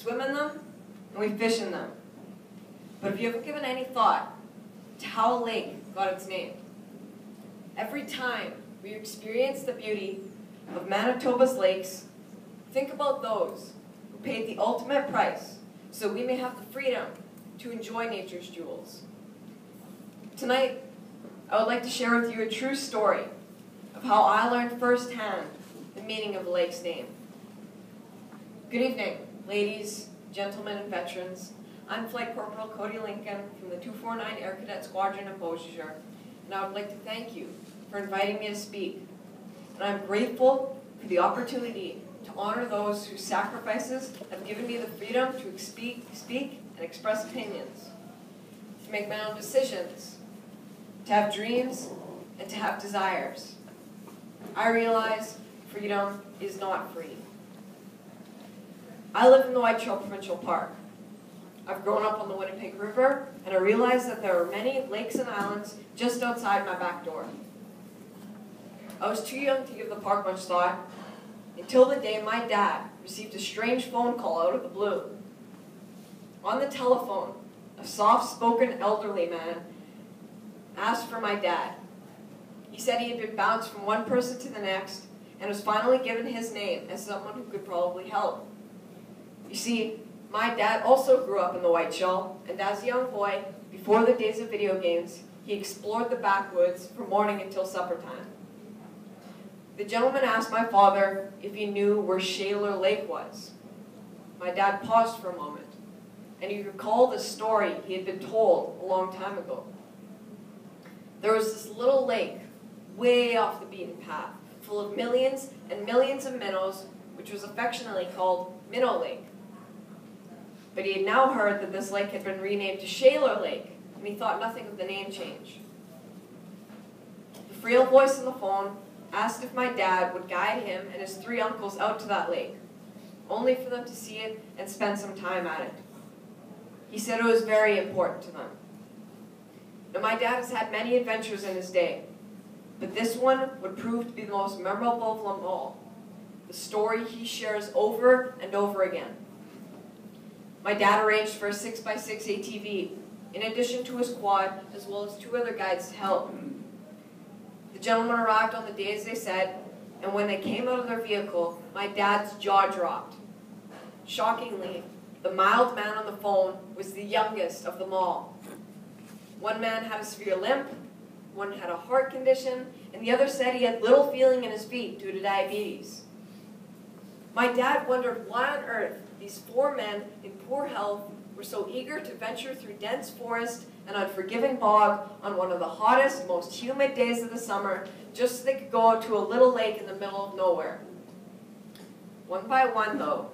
swim in them and we fish in them. But have you ever given any thought to how a lake got its name? Every time we experience the beauty of Manitoba's lakes, think about those who paid the ultimate price so we may have the freedom to enjoy nature's jewels. Tonight, I would like to share with you a true story of how I learned firsthand the meaning of the lake's name. Good evening, ladies, gentlemen, and veterans. I'm Flight Corporal Cody Lincoln from the 249 Air Cadet Squadron in Beausejour, and I would like to thank you for inviting me to speak. And I'm grateful for the opportunity to honor those whose sacrifices have given me the freedom to speak and express opinions, to make my own decisions, to have dreams, and to have desires. I realize freedom is not free. I live in the Whiteshell Provincial Park. I've grown up on the Winnipeg River, and I realize that there are many lakes and islands just outside my back door. I was too young to give the park much thought until the day my dad received a strange phone call out of the blue. On the telephone, a soft-spoken elderly man asked for my dad. He said he had been bounced from one person to the next and was finally given his name as someone who could probably help. You see, my dad also grew up in the Whiteshell, and as a young boy, before the days of video games, he explored the backwoods from morning until supper time. The gentleman asked my father if he knew where Shayler Lake was. My dad paused for a moment, and he recalled a story he had been told a long time ago. There was this little lake, way off the beaten path, full of millions and millions of minnows, which was affectionately called Minnow Lake. But he had now heard that this lake had been renamed to Shayler Lake, and he thought nothing of the name change. The frail voice on the phone asked if my dad would guide him and his 3 uncles out to that lake, only for them to see it and spend some time at it. He said it was very important to them. Now, my dad has had many adventures in his day, but this one would prove to be the most memorable of them all, the story he shares over and over again. My dad arranged for a 6x6 ATV, in addition to his quad, as well as 2 other guides to help. The gentlemen arrived on the day as they said, and when they came out of their vehicle, my dad's jaw dropped. Shockingly, the mild man on the phone was the youngest of them all. One man had a severe limp, one had a heart condition, and the other said he had little feeling in his feet due to diabetes. My dad wondered why on earth these 4 men in poor health were so eager to venture through dense forest and unforgiving bog on one of the hottest, most humid days of the summer, just so they could go out to a little lake in the middle of nowhere. One by one, though,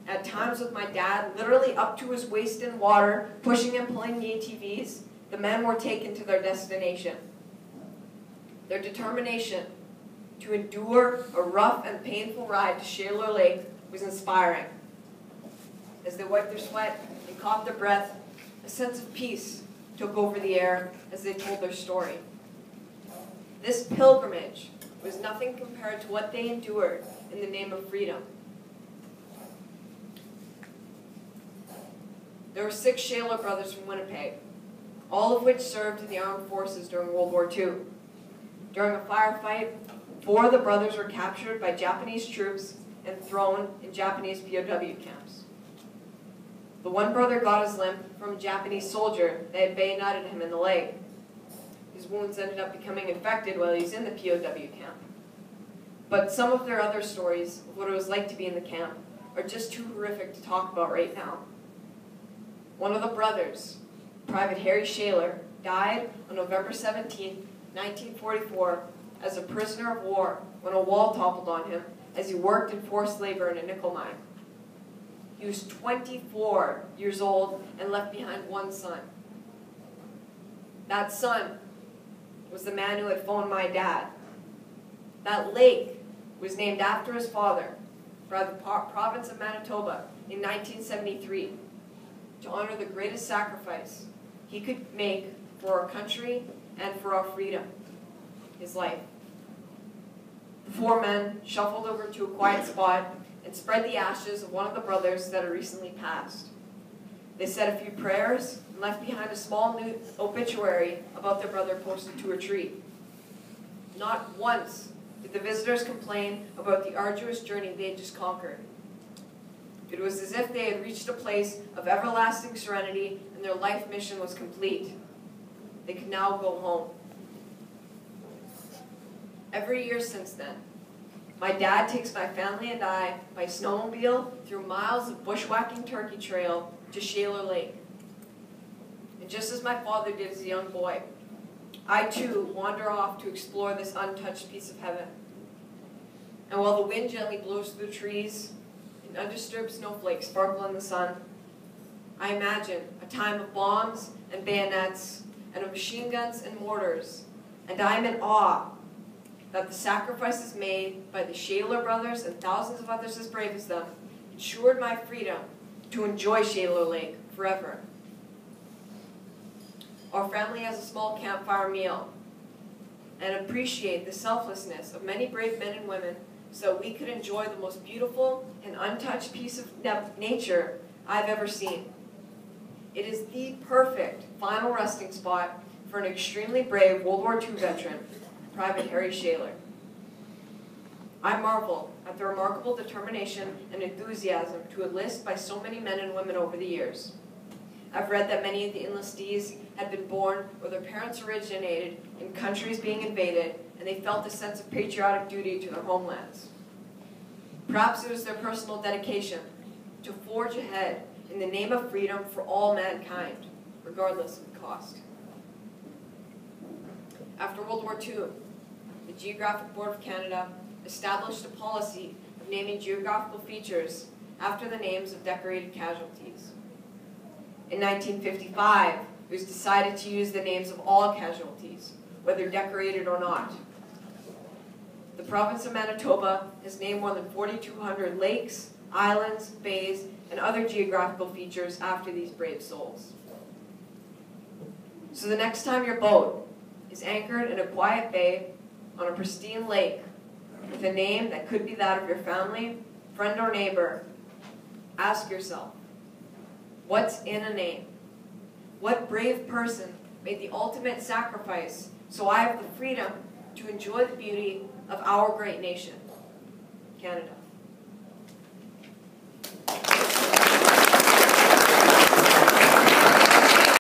at times with my dad literally up to his waist in water, pushing and pulling the ATVs, the men were taken to their destination. Their determination to endure a rough and painful ride to Shayler Lake was inspiring. As they wiped their sweat and caught their breath, a sense of peace took over the air as they told their story. This pilgrimage was nothing compared to what they endured in the name of freedom. There were 6 Shayler brothers from Winnipeg, all of which served in the armed forces during World War II. During a firefight, 4 of the brothers were captured by Japanese troops and thrown in Japanese POW camps. The one brother got his limp from a Japanese soldier that had bayoneted him in the leg. His wounds ended up becoming infected while he was in the POW camp. But some of their other stories of what it was like to be in the camp are just too horrific to talk about right now. One of the brothers, Private Harry Shayler, died on November 17, 1944, as a prisoner of war when a wall toppled on him as he worked in forced labor in a nickel mine. He was 24 years old and left behind 1 son. That son was the man who had phoned my dad. That lake was named after his father by the province of Manitoba in 1973 to honor the greatest sacrifice he could make for our country and for our freedom, his life. The 4 men shuffled over to a quiet spot and spread the ashes of one of the brothers that had recently passed. They said a few prayers and left behind a small new obituary about their brother posted to a tree. Not once did the visitors complain about the arduous journey they had just conquered. It was as if they had reached a place of everlasting serenity and their life mission was complete. They could now go home. Every year since then, my dad takes my family and I by snowmobile through miles of bushwhacking turkey trail to Shayler Lake. And just as my father did as a young boy, I too wander off to explore this untouched piece of heaven. And while the wind gently blows through the trees and undisturbed snowflakes sparkle in the sun, I imagine a time of bombs and bayonets and of machine guns and mortars, and I am in awe that the sacrifices made by the Shayler brothers and thousands of others as brave as them ensured my freedom to enjoy Shayler Lake forever. Our family has a small campfire meal and appreciate the selflessness of many brave men and women so we could enjoy the most beautiful and untouched piece of nature I've ever seen. It is the perfect final resting spot for an extremely brave World War II veteran, Private Harry Shayler. I marvel at the remarkable determination and enthusiasm to enlist by so many men and women over the years. I've read that many of the enlistees had been born or their parents originated in countries being invaded, and they felt a sense of patriotic duty to their homelands. Perhaps it was their personal dedication to forge ahead in the name of freedom for all mankind, regardless of the cost. After World War II, the Geographic Board of Canada established a policy of naming geographical features after the names of decorated casualties. In 1955, it was decided to use the names of all casualties, whether decorated or not. The province of Manitoba has named more than 4,200 lakes, islands, bays, and other geographical features after these brave souls. So the next time your boat is anchored in a quiet bay on a pristine lake with a name that could be that of your family, friend, or neighbor, ask yourself, what's in a name? What brave person made the ultimate sacrifice so I have the freedom to enjoy the beauty of our great nation, Canada?